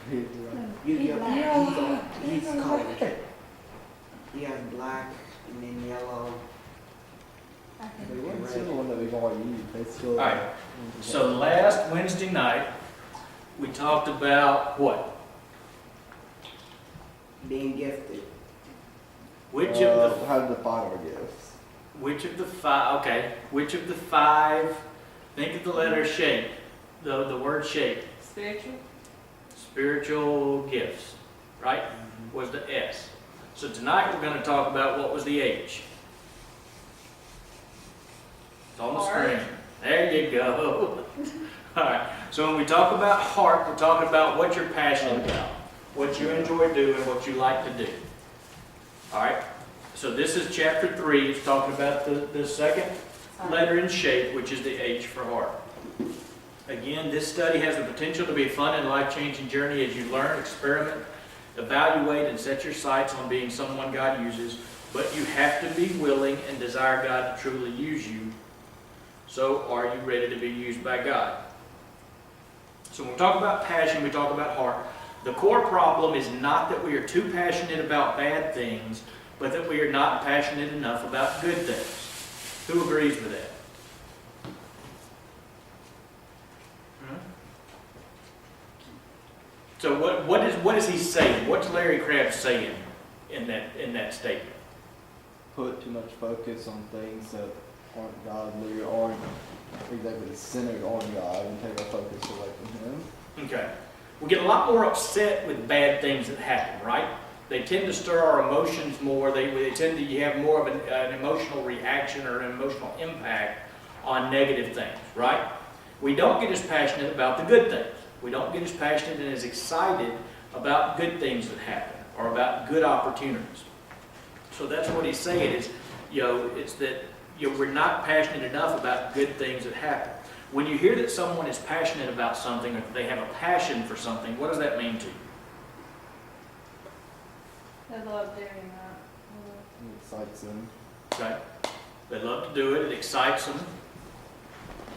He's colored. He has black and then yellow. They weren't still the one that we've already used. They still. All right. So last Wednesday night, we talked about what? Being gifted. Which of the how to define our gifts. Which of the five, okay, which of the five, think of the letter shape, the word shape. Spiritual? Spiritual gifts, right, was the S. So tonight we're going to talk about what was the H. It's on the screen. There you go. All right, so when we talk about heart, we're talking about what you're passionate about, what you enjoy doing, what you like to do. All right. So this is chapter 3. It's talking about the second letter in shape, which is the H for heart. Again, this study has the potential to be a fun and life-changing journey as you learn, experiment, evaluate, and set your sights on being someone God uses. But you have to be willing and desire God to truly use you. So are you ready to be used by God? So when we talk about passion, we talk about heart. The core problem is not that we are too passionate about bad things, but that we are not passionate enough about good things. Who agrees with that? So what is he saying? What's Larry Crabb saying in that statement? Put too much focus on things that aren't godly or aren't exactly centered on God and take our focus away from Him. Okay. We get a lot more upset with bad things that happen, right? They tend to stir our emotions more. They tend to have more of an emotional reaction or an emotional impact on negative things, right? We don't get as passionate about the good things. We don't get as passionate and as excited about good things that happen or about good opportunities. So that's what he's saying is, it's that we're not passionate enough about good things that happen. When you hear that someone is passionate about something or they have a passion for something, what does that mean to you? I love doing that. It excites them. Okay? They love to do it. It excites them.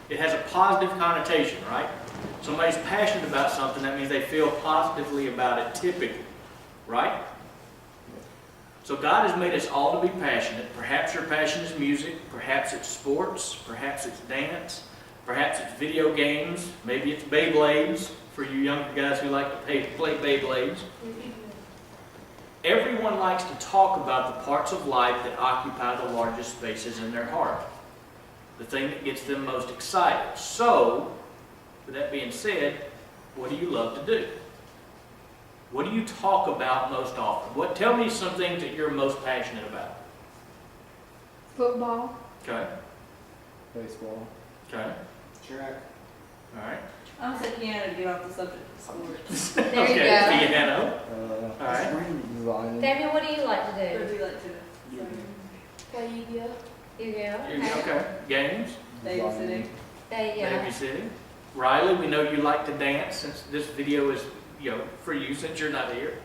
It has a positive connotation, right? Somebody's passionate about something, that means they feel positively about it typically, right? So God has made us all to be passionate. Perhaps your passion is music. Perhaps it's sports. Perhaps it's dance. Perhaps it's video games. Maybe it's Beyblades for you younger guys who like to play Beyblades. Everyone likes to talk about the parts of life that occupy the largest spaces in their heart. The thing that gets them most excited. So, with that being said, what do you love to do? What do you talk about most often? Tell me some things that you're most passionate about. Football. Okay. Baseball. Okay. Track. All right. I'm saying piano to get off the subject of sports. There you Okay. go. Piano. Uh, All right. Design. Damien, what do you like to What do? do you like to do? Play Yu-Gi-Oh. Yu-Gi-Oh. Okay. Games. Babysitting. Babysitting. Riley, we know you like to dance since this video is, for you since you're not here.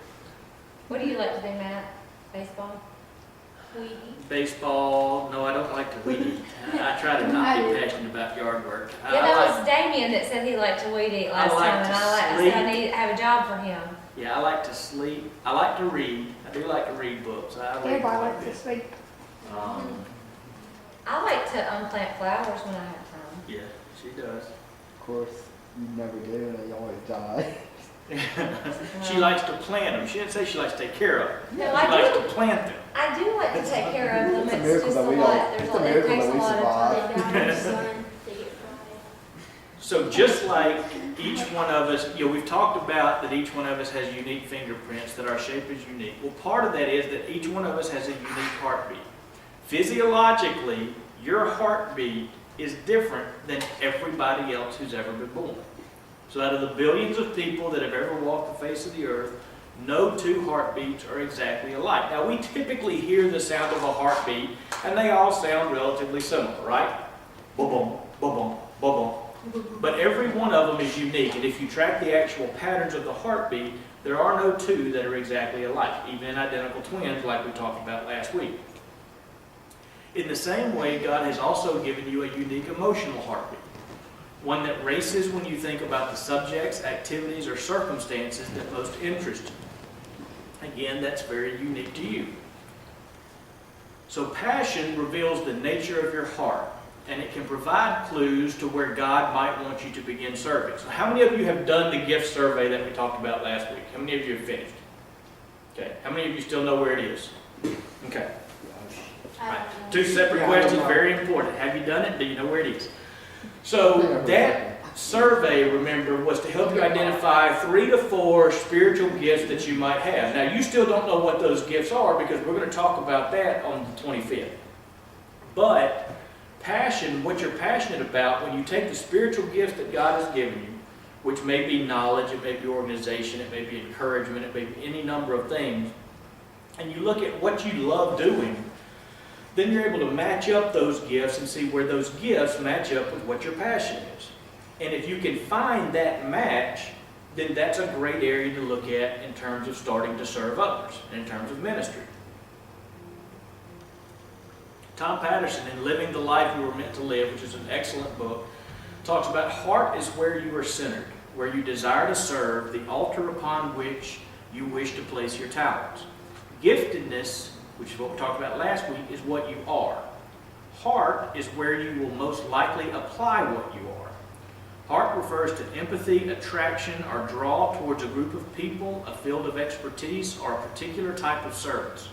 What do you like to do, Matt? Baseball? Weed. Baseball. No, I don't like to weed. I try to not be passionate about yard work. Yeah, that was Damien that said he liked to weed eat last like time, and to I said I need to have a job for him. Yeah, I like to sleep. I like to read. I do like to read books. I read quite a bit. sleep. Um, I like to plant flowers when I have time. yeah, she does. Of course, you never do, and they always die. She likes to plant them. She didn't say she likes to take care of them. No, She I likes do. to plant them. I do like to take care of them. It's a It's miracle just a that we lot. all- There's it's a a lot. It miracle takes that a we lot of time. survive. So just like each one of us, we've talked about that each one of us has unique fingerprints, that our shape is unique. Well, part of that is that each one of us has a unique heartbeat. Physiologically, your heartbeat is different than everybody else who's ever been born. So out of the billions of people that have ever walked the face of the earth, no two heartbeats are exactly alike. Now, we typically hear the sound of a heartbeat, and they all sound relatively similar, right? Boom, boom, boom, boom, boom. But every one of them is unique, and if you track the actual patterns of the heartbeat, there are no two that are exactly alike, even in identical twins like we talked about last week. In the same way, God has also given you a unique emotional heartbeat. One that races when you think about the subjects, activities, or circumstances that most interest you. Again, that's very unique to you. So passion reveals the nature of your heart, and it can provide clues to where God might want you to begin serving. So how many of you have done the gift survey that we talked about last week? How many of you have finished? Okay. How many of you still know where it is? Okay. Right. Two separate questions, very important. Have you done it? Do you know where it is? So that survey, remember, was to help you identify 3 to 4 spiritual gifts that you might have. Now, you still don't know what those gifts are because we're going to talk about that on the 25th. But passion, what you're passionate about, when you take the spiritual gifts that God has given you, which may be knowledge, it may be organization, it may be encouragement, it may be any number of things, and you look at what you love doing, then you're able to match up those gifts and see where those gifts match up with what your passion is. And if you can find that match, then that's a great area to look at in terms of starting to serve others, in terms of ministry. Tom Patterson, in Living the Life You Were Meant to Live, which is an excellent book, talks about heart is where you are centered, where you desire to serve, the altar upon which you wish to place your talents. Giftedness, which is what we talked about last week, is what you are. Heart is where you will most likely apply what you are. Heart refers to empathy, attraction, or draw towards a group of people, a field of expertise, or a particular type of service.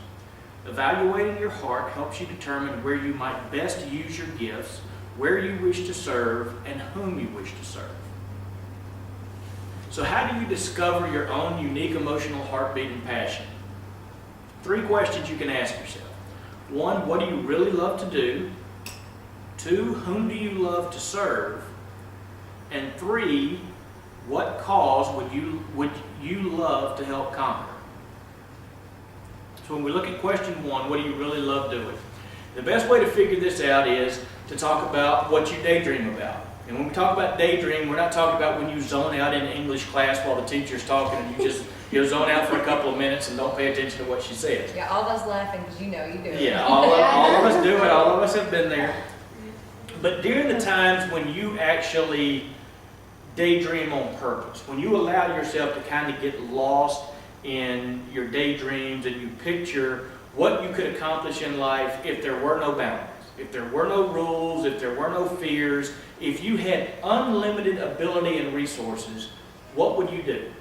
Evaluating your heart helps you determine where you might best use your gifts, where you wish to serve, and whom you wish to serve. So how do you discover your own unique emotional heartbeat and passion? 3 questions you can ask yourself. 1, what do you really love to do? 2, whom do you love to serve? And 3, what cause would you love to help conquer? So when we look at question 1, what do you really love doing? The best way to figure this out is to talk about what you daydream about. And when we talk about daydream, we're not talking about when you zone out in English class while the teacher's talking and you just zone out for a couple of minutes and don't pay attention to what she says. Yeah, all of us laughing because you know you do it. Yeah, all of us do it. All of us have been there. But during the times when you actually daydream on purpose, when you allow yourself to kind of get lost in your daydreams and you picture what you could accomplish in life if there were no boundaries, if there were no rules, if there were no fears, if you had unlimited ability and resources, what would you do?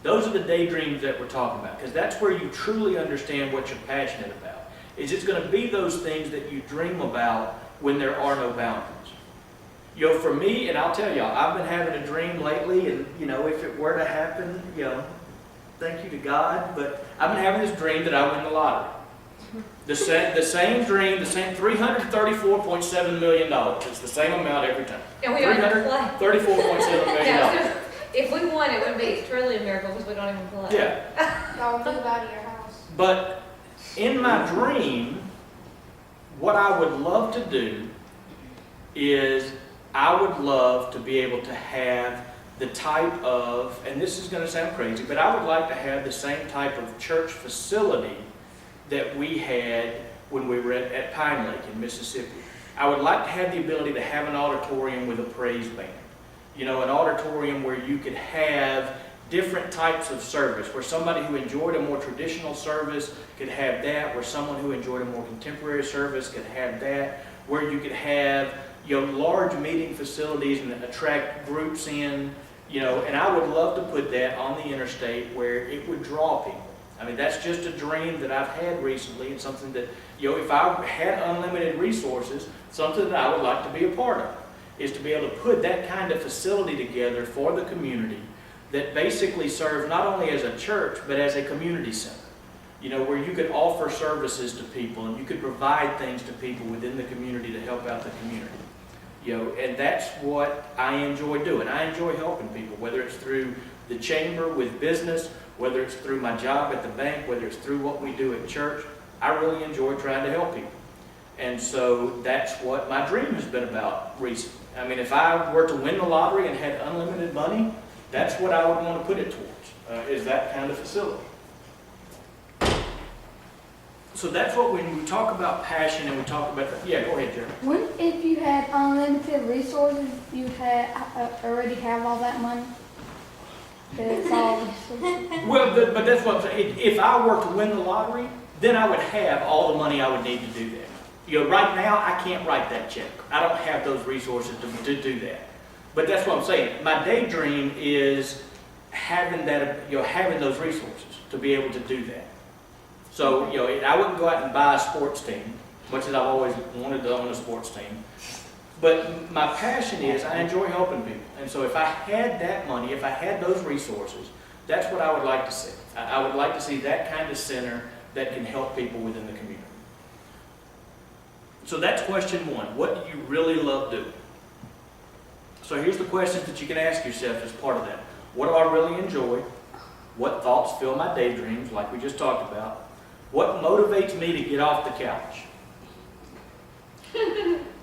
Those are the daydreams that we're talking about, because that's where you truly understand what you're passionate about. It's going to be those things that you dream about when there are no boundaries. For me, and I'll tell y'all, I've been having a dream lately, and if it were to happen, thank you to God, but I've been having this dream that I win the lottery. The same dream, the same $334.7 million. It's the same amount every time. And we don't even play. $34.7 million. Yeah, if we won, it would be truly a miracle because we don't even play. Yeah. Y'all move out of your house. But in my dream, what I would love to do is I would love to be able to have the type of, and this is going to sound crazy, but I would like to have the same type of church facility that we had when we were at Pine Lake in Mississippi. I would like to have the ability to have an auditorium with a praise band. An auditorium where you could have different types of service, where somebody who enjoyed a more traditional service could have that, where someone who enjoyed a more contemporary service could have that, where you could have large meeting facilities and attract groups in, and I would love to put that on the interstate where it would draw people. I mean, that's just a dream that I've had recently, and something that, if I had unlimited resources, something that I would like to be a part of, is to be able to put that kind of facility together for the community that basically serves not only as a church, but as a community center. Where you could offer services to people and you could provide things to people within the community to help out the community. And that's what I enjoy doing. I enjoy helping people, whether it's through the chamber with business, whether it's through my job at the bank, whether it's through what we do at church. I really enjoy trying to help people. And so that's what my dream has been about recently. I mean, if I were to win the lottery and had unlimited money, that's what I would want to put it towards, is that kind of facility. So that's what, when we talk about passion and we talk about, yeah, go ahead, Jeremy. Wouldn't, if you had unlimited resources, you had already have all that money? That it's all. Well, but that's what I'm saying. If I were to win the lottery, then I would have all the money I would need to do that. You know, right now, I can't write that check. I don't have those resources to do that. But that's what I'm saying. My daydream is having that, you know, having those resources to be able to do that. So, you know, I wouldn't go out and buy a sports team, much as I've always wanted to own a sports team. But my passion is I enjoy helping people. And so if I had that money, if I had those resources, that's what I would like to see. I would like to see that kind of center that can help people within the community. So that's question one. What do you really love doing? So here's the questions that you can ask yourself as part of that. What do I really enjoy? What thoughts fill my daydreams, like we just talked about? What motivates me to get off the couch?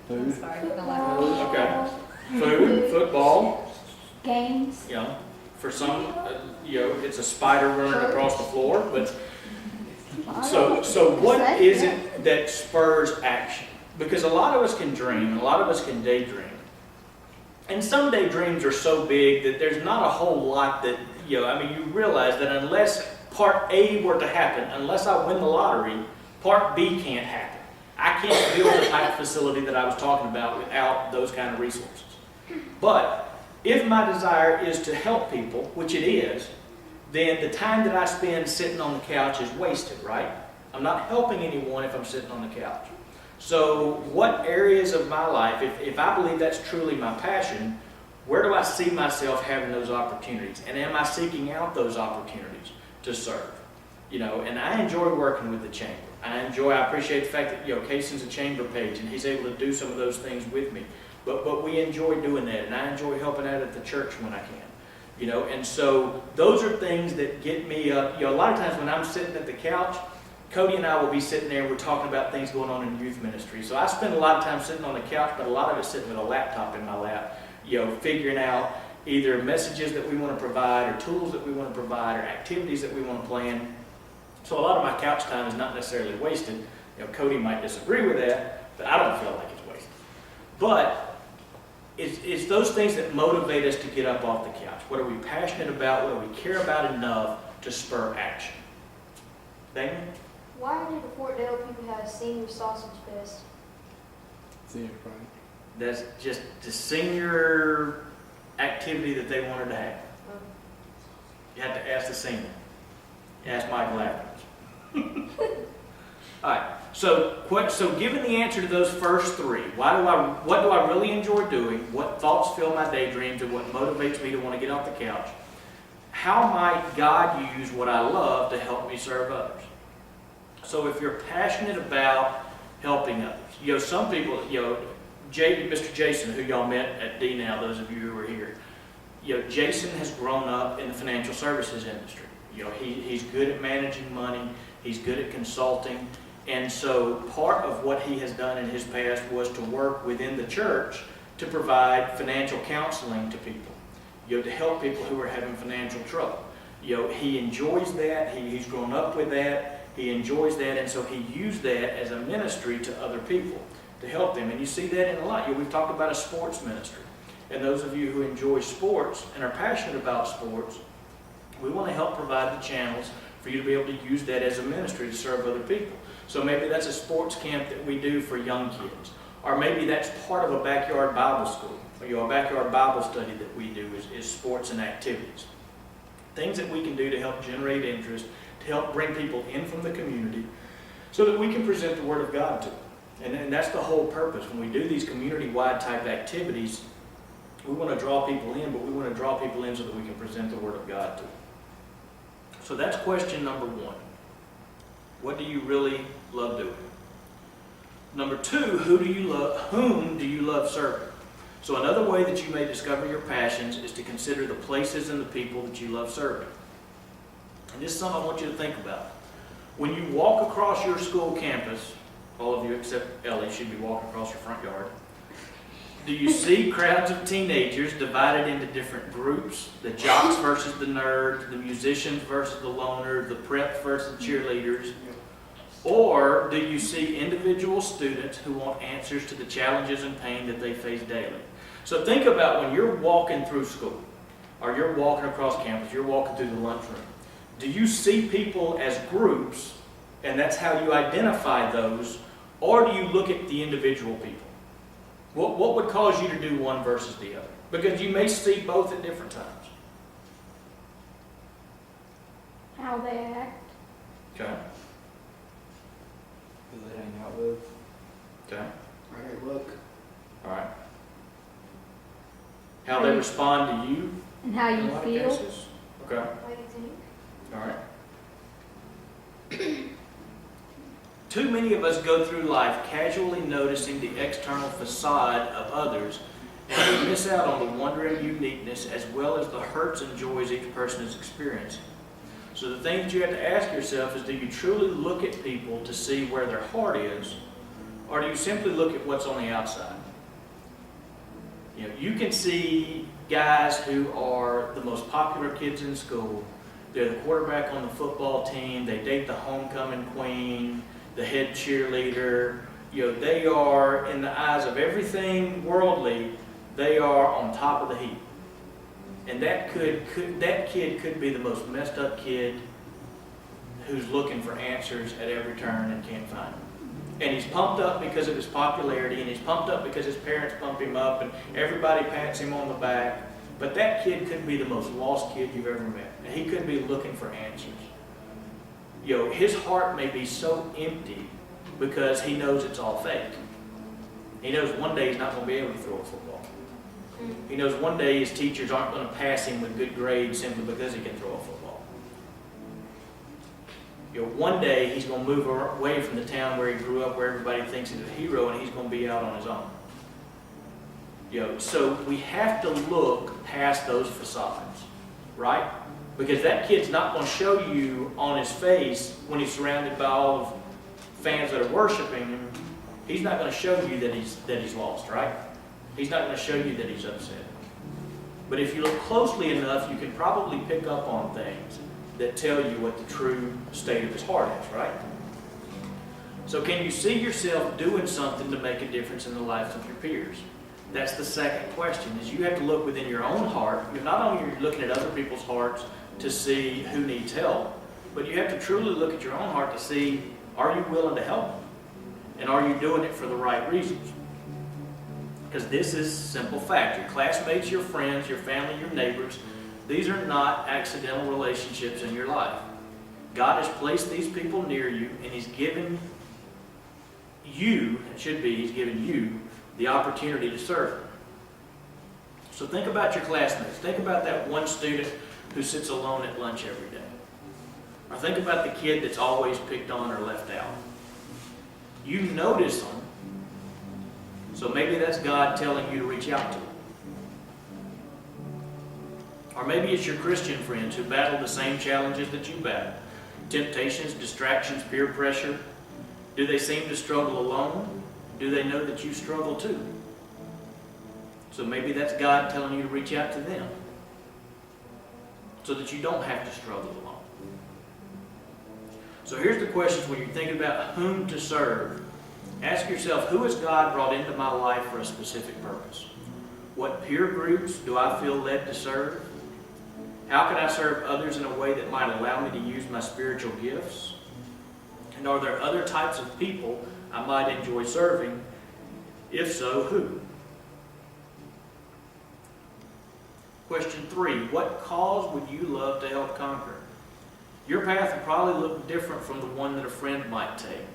Food. Sorry, I don't like Okay. Food, football, Games. you know, for some, you know, it's a spider running across the floor, but so what is it that spurs action? Because a lot of us can dream, a lot of us can daydream. And some daydreams are so big that there's not a whole lot that, you know, I mean, you realize that unless part A were to happen, unless I win the lottery, part B can't happen. I can't build the type of facility that I was talking about without those kind of resources. But if my desire is to help people, which it is, then the time that I spend sitting on the couch is wasted, right? I'm not helping anyone if I'm sitting on the couch. So what areas of my life, if I believe that's truly my passion, where do I see myself having those opportunities? And am I seeking out those opportunities to serve? You know, and I enjoy working with the chamber. I appreciate the fact that, you know, Cason's a chamber page and he's able to do some of those things with me. But we enjoy doing that, and I enjoy helping out at the church when I can. You know, and so those are things that get me up. You know, a lot of times when I'm sitting at the couch, Cody and I will be sitting there and we're talking about things going on in youth ministry. So I spend a lot of time sitting on the couch, but a lot of it sitting with a laptop in my lap, you know, figuring out either messages that we want to provide or tools that we want to provide or activities that we want to plan. So a lot of my couch time is not necessarily wasted. You know, Cody might disagree with that, but I don't feel like it's wasted. But it's those things that motivate us to get up off the couch. What are we passionate about? What do we care about enough to spur action? Damon? Why did the Fort Dale people have a senior sausage fest? Senior party. That's just the senior activity that they wanted to have. You have to ask the senior. Ask Michael afterwards. All right. So given the answer to those first three, what do I really enjoy doing? What thoughts fill my daydreams, and what motivates me to want to get off the couch? How might God use what I love to help me serve others? So if you're passionate about helping others, you know, some people, you know, Mr. Jason, who y'all met at DNOW, those of you who were here, you know, Jason has grown up in the financial services industry. You know, he's good at managing money, he's good at consulting, and so part of what he has done in his past was to work within the church to provide financial counseling to people, you know, to help people who are having financial trouble. You know, he enjoys that, he's grown up with that, he enjoys that, and so he used that as a ministry to other people to help them. And you see that in a lot. You know, we've talked about a sports ministry. And those of you who enjoy sports and are passionate about sports, we want to help provide the channels for you to be able to use that as a ministry to serve other people. So maybe that's a sports camp that we do for young kids. Or maybe that's part of a backyard Bible school. Or, you know, a backyard Bible study that we do is sports and activities. Things that we can do to help generate interest, to help bring people in from the community so that we can present the Word of God to them. And that's the whole purpose. When we do these community-wide type activities, we want to draw people in, but we want to draw people in so that we can present the Word of God to them. So that's question number one. What do you really love doing? Number two, whom do you love serving? So another way that you may discover your passions is to consider the places and the people that you love serving. And this is something I want you to think about. When you walk across your school campus, all of you except Ellie should be walking across your front yard, do you see crowds of teenagers divided into different groups? The jocks versus the nerds, the musicians versus the loners, the prep versus the cheerleaders. Or do you see individual students who want answers to the challenges and pain that they face daily? So think about when you're walking through school, or you're walking across campus, you're walking through the lunchroom. Do you see people as groups, and that's how you identify those, or do you look at the individual people? What would cause you to do one versus the other? Because you may see both at different times. How they act. Okay? Who they hang out with. Okay? Where they look. All right. How they respond to you And how in a you lot of feel. cases? Okay. What do you think? All right. Too many of us go through life casually noticing the external facade of others, and we miss out on the wonder and uniqueness as well as the hurts and joys each person is experiencing. So the thing that you have to ask yourself is, do you truly look at people to see where their heart is, or do you simply look at what's on the outside? You know, you can see guys who are the most popular kids in school. They're the quarterback on the football team. They date the homecoming queen, the head cheerleader. You know, they are, in the eyes of everything worldly, they are on top of the heap. And that kid could be the most messed up kid who's looking for answers at every turn and can't find them. And he's pumped up because of his popularity, and he's pumped up because his parents pump him up, and everybody pats him on the back. But that kid could be the most lost kid you've ever met. And he could be looking for answers. You know, his heart may be so empty because he knows it's all fake. He knows one day he's not going to be able to throw a football. He knows one day his teachers aren't going to pass him with good grades simply because he can throw a football. You know, one day he's going to move away from the town where he grew up, where everybody thinks he's a hero, and he's going to be out on his own. You know, so we have to look past those facades, right? Because that kid's not going to show you on his face when he's surrounded by all of fans that are worshiping him. He's not going to show you that he's lost, right? He's not going to show you that he's upset. But if you look closely enough, you can probably pick up on things that tell you what the true state of his heart is, right? So can you see yourself doing something to make a difference in the lives of your peers? That's the second question, is you have to look within your own heart. You're not only looking at other people's hearts to see who needs help, but you have to truly look at your own heart to see, are you willing to help them? And are you doing it for the right reasons? Because this is simple fact. Your classmates, your friends, your family, your neighbors, these are not accidental relationships in your life. God has placed these people near you, and He's given you, it should be, He's given you the opportunity to serve them. So think about your classmates. Think about that one student who sits alone at lunch every day. Or think about the kid that's always picked on or left out. You notice them, so maybe that's God telling you to reach out to them. Or maybe it's your Christian friends who battle the same challenges that you battle. Temptations, distractions, peer pressure. Do they seem to struggle alone? Do they know that you struggle too? So maybe that's God telling you to reach out to them so that you don't have to struggle alone. So here's the questions when you're thinking about whom to serve. Ask yourself, who has God brought into my life for a specific purpose? What peer groups do I feel led to serve? How can I serve others in a way that might allow me to use my spiritual gifts? And are there other types of people I might enjoy serving? If so, who? Question 3, what cause would you love to help conquer? Your path will probably look different from the one that a friend might take.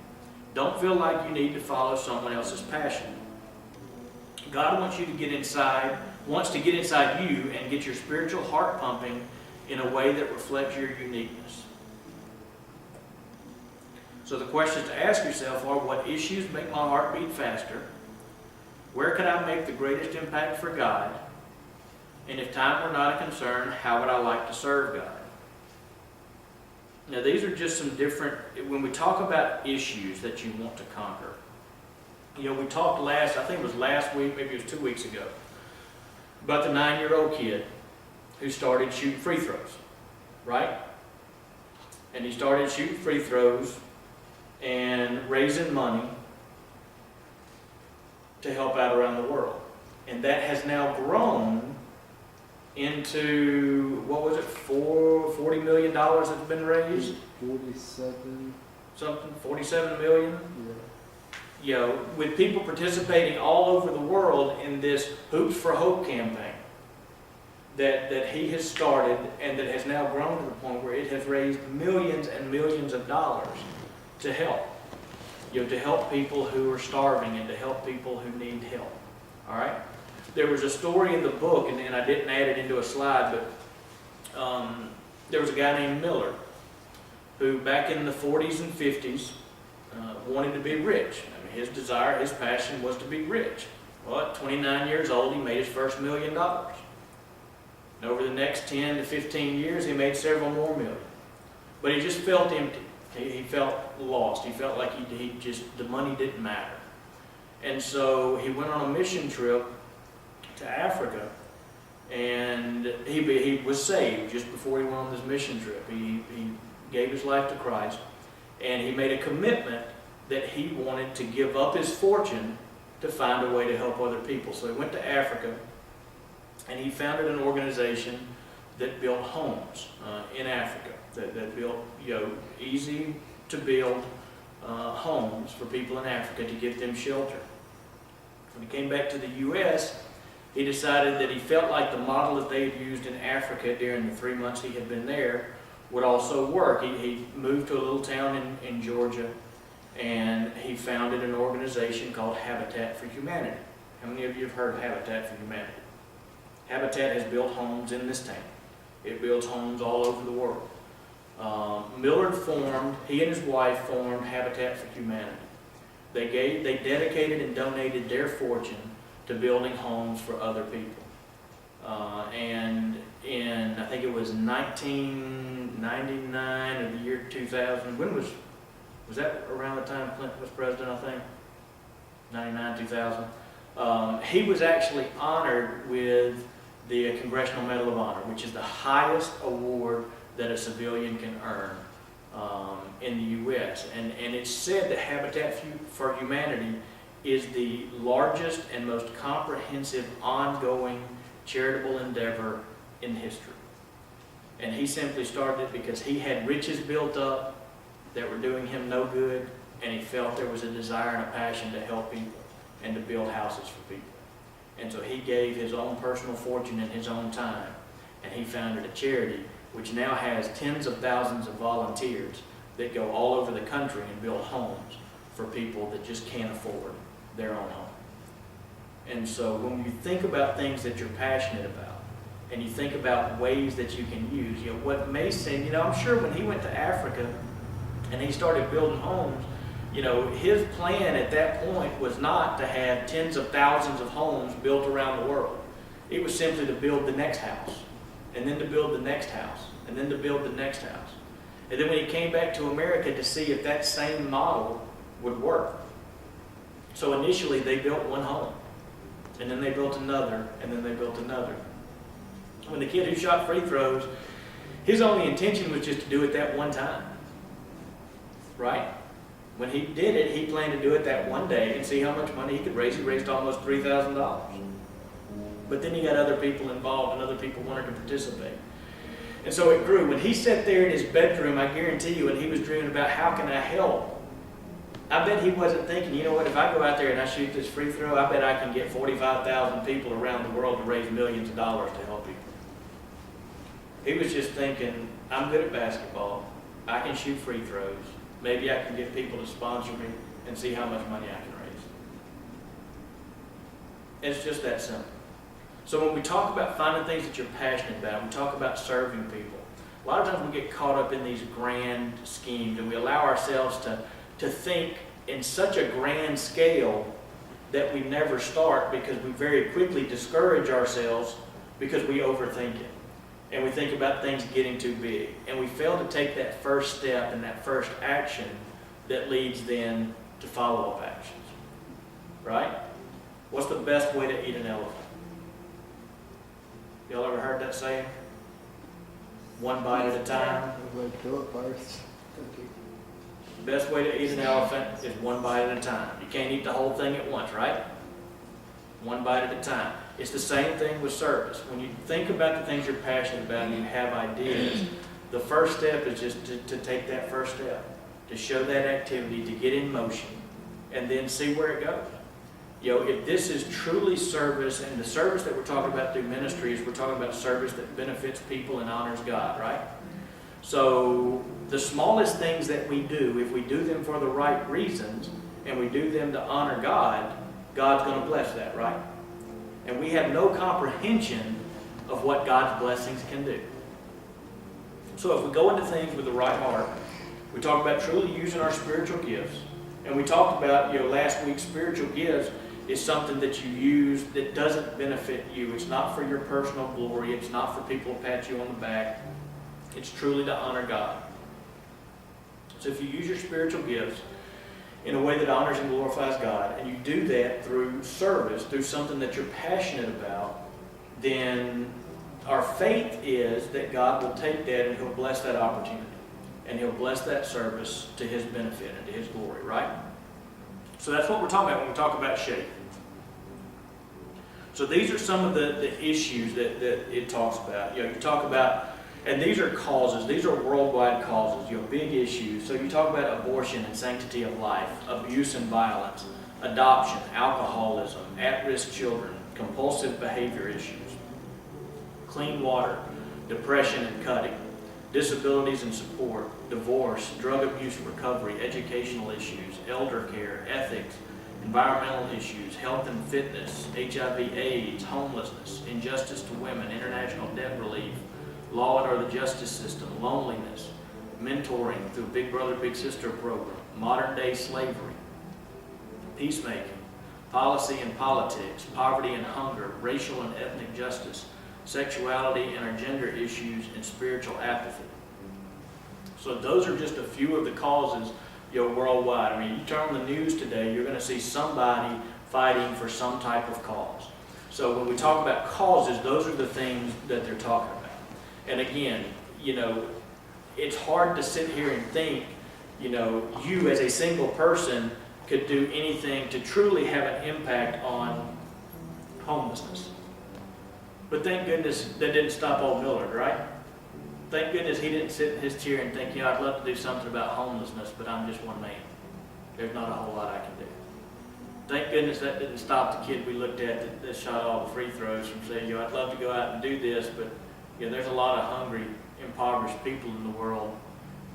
Don't feel like you need to follow someone else's passion. God wants to get inside you and get your spiritual heart pumping in a way that reflects your uniqueness. So the questions to ask yourself are, what issues make my heart beat faster? Where can I make the greatest impact for God? And if time were not a concern, how would I like to serve God? Now these are just some different, when we talk about issues that you want to conquer. You know, we talked I think it was last week, maybe it was 2 weeks ago, about the 9-year-old kid who started shooting free throws, right? And he started shooting free throws and raising money to help out around the world. And that has now grown into, what was it, $40 million that's been raised? 47, Something, 47 million? yeah. You know, with people participating all over the world in this Hoops for Hope campaign that he has started and that has now grown to the point where it has raised millions and millions of dollars to help. You know, to help people who are starving and to help people who need help. All right? There was a story in the book, and I didn't add it into a slide, but there was a guy named Miller who back in the 40s and 50s wanted to be rich. I mean, his desire, his passion was to be rich. Well, at 29 years old, he made his first $1 million. And over the next 10 to 15 years, he made several more million. But he just felt empty. He felt lost. He felt like the money didn't matter. And so he went on a mission trip to Africa, and he was saved just before he went on this mission trip. He gave his life to Christ, and he made a commitment that he wanted to give up his fortune to find a way to help other people. So he went to Africa, and he founded an organization that built homes in Africa, that built, easy to build homes for people in Africa to give them shelter. When he came back to the U.S., he decided that he felt like the model that they had used in Africa during the 3 months he had been there would also work. He moved to a little town in Georgia, and he founded an organization called Habitat for Humanity. How many of you have heard of Habitat for Humanity? Habitat has built homes in this town. It builds homes all over the world. He and his wife formed Habitat for Humanity. They dedicated and donated their fortune to building homes for other people. And in, I think it was 1999 or the year 2000, was that around the time Clinton was president, I think? 99, 2000. He was actually honored with the Congressional Medal of Honor, which is the highest award that a civilian can earn in the U.S. And it's said that Habitat for Humanity is the largest and most comprehensive ongoing charitable endeavor in history. And he simply started it because he had riches built up that were doing him no good, and he felt there was a desire and a passion to help people and to build houses for people. And so he gave his own personal fortune and his own time, and he founded a charity which now has tens of thousands of volunteers that go all over the country and build homes for people that just can't afford their own home. And so when you think about things that you're passionate about, and you think about ways that you can use, what may seem, I'm sure when he went to Africa and he started building homes, his plan at that point was not to have tens of thousands of homes built around the world. It was simply to build the next house, and then to build the next house, and then to build the next house. And then when he came back to America to see if that same model would work. So initially they built one home, and then they built another, and then they built another. When the kid who shot free throws, his only intention was just to do it that one time, right? When he did it, he planned to do it that one day and see how much money he could raise. He raised almost $3,000. But then he got other people involved, and other people wanted to participate. And so it grew. When he sat there in his bedroom, I guarantee you, and he was dreaming about how can I help, I bet he wasn't thinking, if I go out there and I shoot this free throw, I bet I can get 45,000 people around the world to raise millions of dollars to help people. He was just thinking, I'm good at basketball. I can shoot free throws. Maybe I can get people to sponsor me and see how much money I can raise. It's just that simple. So when we talk about finding things that you're passionate about, we talk about serving people, a lot of times we get caught up in these grand schemes, and we allow ourselves to think in such a grand scale that we never start, because we very quickly discourage ourselves because we overthink it. And we think about things getting too big. And we fail to take that first step and that first action that leads then to follow-up actions. Right? What's the best way to eat an elephant? Y'all ever heard that saying? One bite at a time. Let's do it first. The best way to eat an elephant is one bite at a time. You can't eat the whole thing at once, right? One bite at a time. It's the same thing with service. When you think about the things you're passionate about and you have ideas, the first step is just to take that first step, to show that activity, to get in motion, and then see where it goes. You know, if this is truly service, and the service that we're talking about through ministry is we're talking about service that benefits people and honors God, right? So the smallest things that we do, if we do them for the right reasons, and we do them to honor God, God's going to bless that, right? And we have no comprehension of what God's blessings can do. So if we go into things with the right heart, we talk about truly using our spiritual gifts, and we talked about, last week, spiritual gifts is something that you use that doesn't benefit you. It's not for your personal glory. It's not for people to pat you on the back. It's truly to honor God. So if you use your spiritual gifts in a way that honors and glorifies God, and you do that through service, through something that you're passionate about, then our faith is that God will take that and He'll bless that opportunity. And He'll bless that service to His benefit and to His glory, right? So that's what we're talking about when we talk about shape. So these are some of the issues that it talks about. You talk about, and these are causes, these are worldwide causes, big issues. So you talk about abortion and sanctity of life, abuse and violence, adoption, alcoholism, at-risk children, compulsive behavior issues, clean water, depression and cutting, disabilities and support, divorce, drug abuse and recovery, educational issues, elder care, ethics, environmental issues, health and fitness, HIV/AIDS, homelessness, injustice to women, international debt relief, law and order, the justice system, loneliness, mentoring through Big Brother Big Sister program, modern day slavery, peacemaking, policy and politics, poverty and hunger, racial and ethnic justice, sexuality and our gender issues, and spiritual apathy. So those are just a few of the causes worldwide. I mean, you turn on the news today, you're going to see somebody fighting for some type of cause. So when we talk about causes, those are the things that they're talking about. And again, it's hard to sit here and think, you as a single person could do anything to truly have an impact on homelessness. But thank goodness that didn't stop old Millard, right? Thank goodness he didn't sit in his chair and think, I'd love to do something about homelessness, but I'm just one man. There's not a whole lot I can do. Thank goodness that didn't stop the kid we looked at that shot all the free throws from saying, I'd love to go out and do this, but there's a lot of hungry, impoverished people in the world.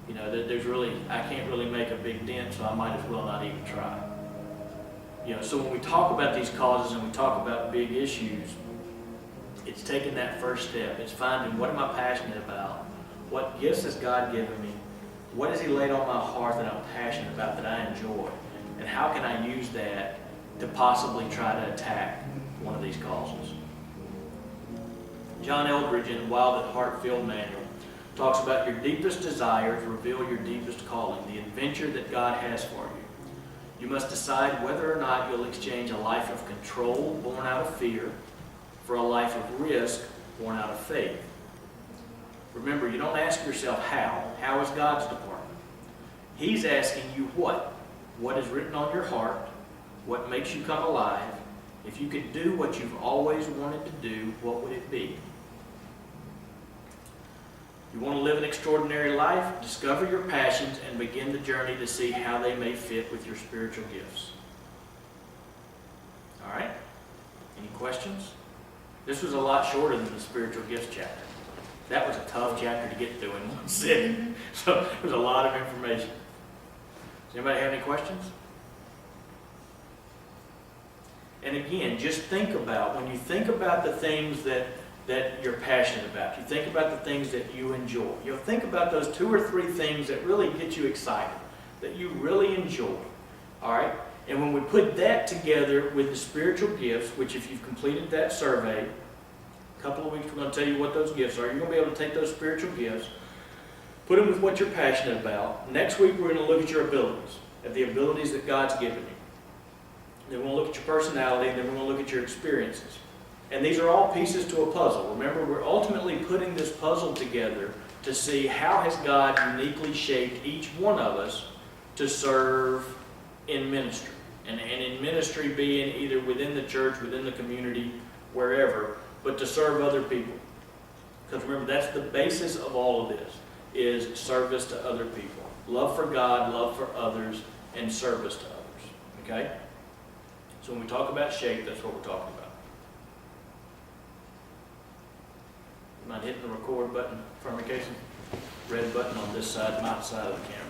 I can't really make a big dent, so I might as well not even try. So when we talk about these causes and we talk about big issues, it's taking that first step. It's finding, what am I passionate about? What gifts has God given me? What has He laid on my heart that I'm passionate about, that I enjoy? And how can I use that to possibly try to attack one of these causes? John Eldridge in Wild at Heart Field Manual talks about your deepest desires reveal your deepest calling, the adventure that God has for you. You must decide whether or not you'll exchange a life of control born out of fear for a life of risk born out of faith. Remember, you don't ask yourself how. How is God's department? He's asking you what? What is written on your heart? What makes you come alive? If you could do what you've always wanted to do, what would it be? You want to live an extraordinary life? Discover your passions and begin the journey to see how they may fit with your spiritual gifts. All right? Any questions? This was a lot shorter than the spiritual gifts chapter. That was a tough chapter to get through in one sitting. So it was a lot of information. Does anybody have any questions? And again, just think about, when you think about the things that you're passionate about, you think about the things that you enjoy. Think about those 2 or 3 things that really get you excited, that you really enjoy. All right? And when we put that together with the spiritual gifts, which if you've completed that survey, a couple of weeks we're going to tell you what those gifts are. You're going to be able to take those spiritual gifts, put them with what you're passionate about. Next week we're going to look at your abilities, at the abilities that God's given you. Then we're going to look at your personality, and then we're going to look at your experiences. And these are all pieces to a puzzle. Remember, we're ultimately putting this puzzle together to see how has God uniquely shaped each one of us to serve in ministry. And in ministry being either within the church, within the community, wherever, but to serve other people. Because remember, that's the basis of all of this, is service to other people. Love for God, love for others, and service to others. Okay? So when we talk about shape, that's what we're talking about. Mind hitting the record button for me, Casey? Red button on this side, my side of the camera.